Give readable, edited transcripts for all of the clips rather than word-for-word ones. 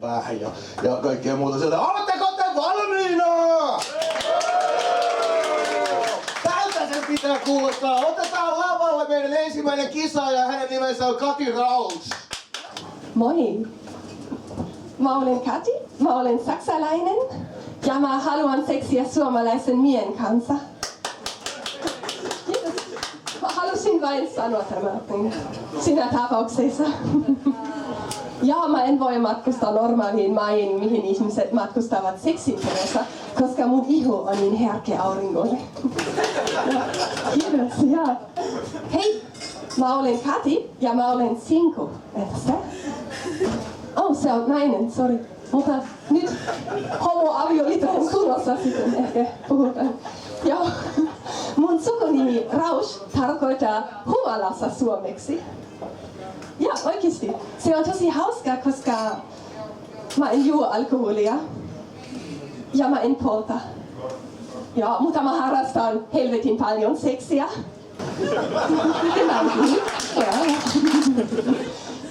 päähän ja kaikkea muuta sieltä. Oletteko te valmiina? Tältä sen pitää kuulostaa. Otetaan lavalle meidän ensimmäinen kisaaja. Hänen nimensä on Kati Raus. Moi! Mä olen Kati, mä olen saksalainen ja mä haluan seksiä suomalaisen miehen kanssa. Kiitos. Mä halusin vain sanoa tämän siinä tapauksessa. Ja mä en voi matkustaa normaaliin maihin, mihin ihmiset matkustavat seksin perässä, koska mun iho on niin herkkä auringolle. Kiitos, ja. Hei, mä olen Kati ja mä olen sinko. Entäs? Oh, se on nainen, sorry. Mutta nyt homoavioliitto on kunnossa sitten ehkä puhutaan. Joo. Mun sukunimi Raus tarkoittaa humalassa suomeksi. Ja oikeesti, se on tosi hauskaa, koska mä en juo alkoholia ja mä en polta. Ja, mutta mä harrastan helvetin paljon seksiä.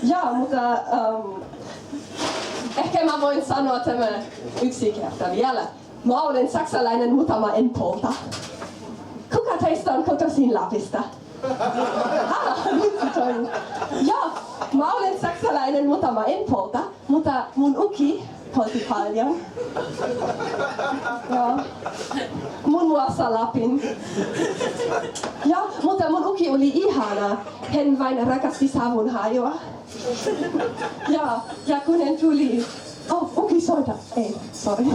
Ja, mutta ehkä mä voin sanoa tämän yksi kerta vielä. Mä olen saksalainen, mutta mä en polta. Kuka teistä on kotoisin Lapista? Ja, mä olen saksalainen, mutta mä en polta, mutta mun uki polti paljon. Ja, muun muassa Lapin. Ja, mutta mun uki oli ihana. Hän vain rakasti savun hajua. Ja kun hän tuli... Oh, uki soita. Ei, sorry.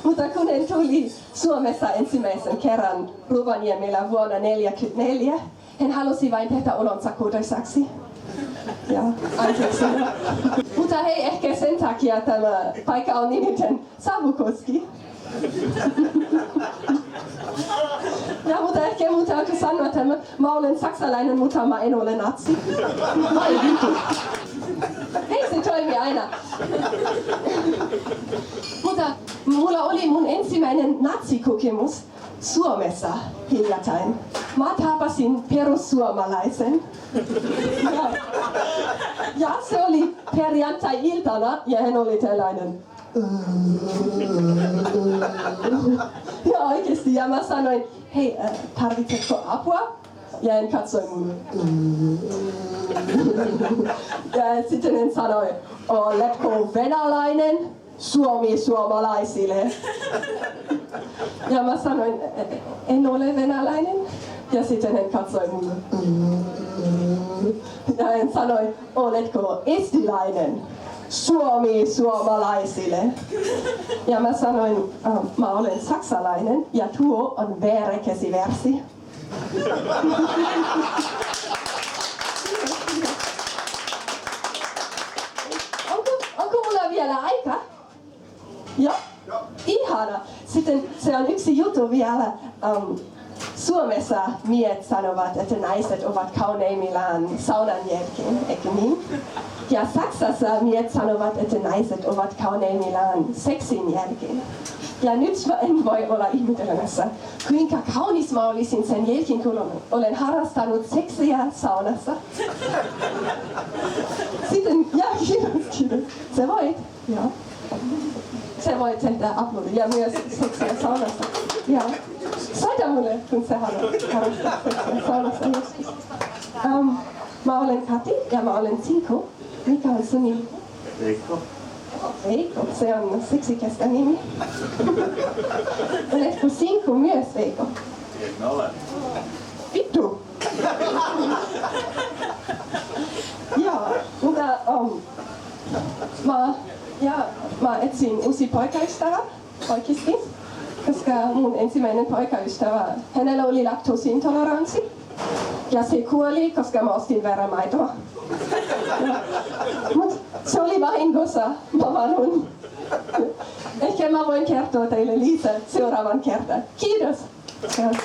Mutta kun hän tuli Suomessa ensimmäisen kerran Rovaniemellä vuonna 1944, hän halusi vain tehdä olonsa kotoisaksi. Ja, anteeksi. Mutta hei, ehkä sen takia tämä paikka on nimiten Savukoski. Ja, mutta ehkä mun täytyy sanoa, että mä olen saksalainen, mutta mä en ole natsi. Ai vittu. Hei, se toimii aina. Mutta mulla oli mun ensimmäinen natsikokemus Suomessa hiljattain. Mä tapasin perussuomalaisen. Ja se oli perjantai-iltana ja hän oli tällainen. Ja oikeesti, ja mä sanoin, hei, tarvitsetko apua? Ja hän katsoi mun. Ja sitten hän sanoi, oletko venäläinen? Suomi suomalaisille. Ja mä sanoin, en ole venäläinen. Ja sitten hän katsoi mun. Ja hän sanoi, oletko estiläinen? Suomi suomalaisille. Ja mä sanoin, mä olen saksalainen ja tuo on väärä-käsiversi. Onko mulla vielä aika? Joo? Ihana. Sitten se on yksi juttu vielä. Suomessa miehet sanovat, että naiset ovat kauneimmillaan saunan jälkeen, eikö niin? Ja Saksassa miehet sanovat, että naiset ovat kauneimmillaan seksin jälkeen. Ja nyt mä en voi olla ihmettelemässä, kuinka kaunis mä olisin sen jälkeen, kun olen harrastanut seksiä saunassa. Sitten, ja kiitos. Se voit, joo. Se voi tehdä uploadia myös seksiä saunassa. Ja soita mulle, kun sä haluat harrastaa seksiä saunassa joskus. Mä olen Kati ja mä olen sinko. Mikä on sun nimi? Veikko. Veikko, se on seksikästä nimi. Oletko sinko myös, Veikko? En ole. Vittu! Joo, mutta mä etsin uusi poikaystävä oikeesti, koska mun ensimmäinen poikaystävä, hänellä oli laktoosiintoleranssi. Ja se kuoli, koska mä ostin väärää maitoa. Mut se oli vahingossa, mä vanhun. Ehkä mä voin kertoa teille lisää seuraavan kertaan. Kiitos! Kiitos.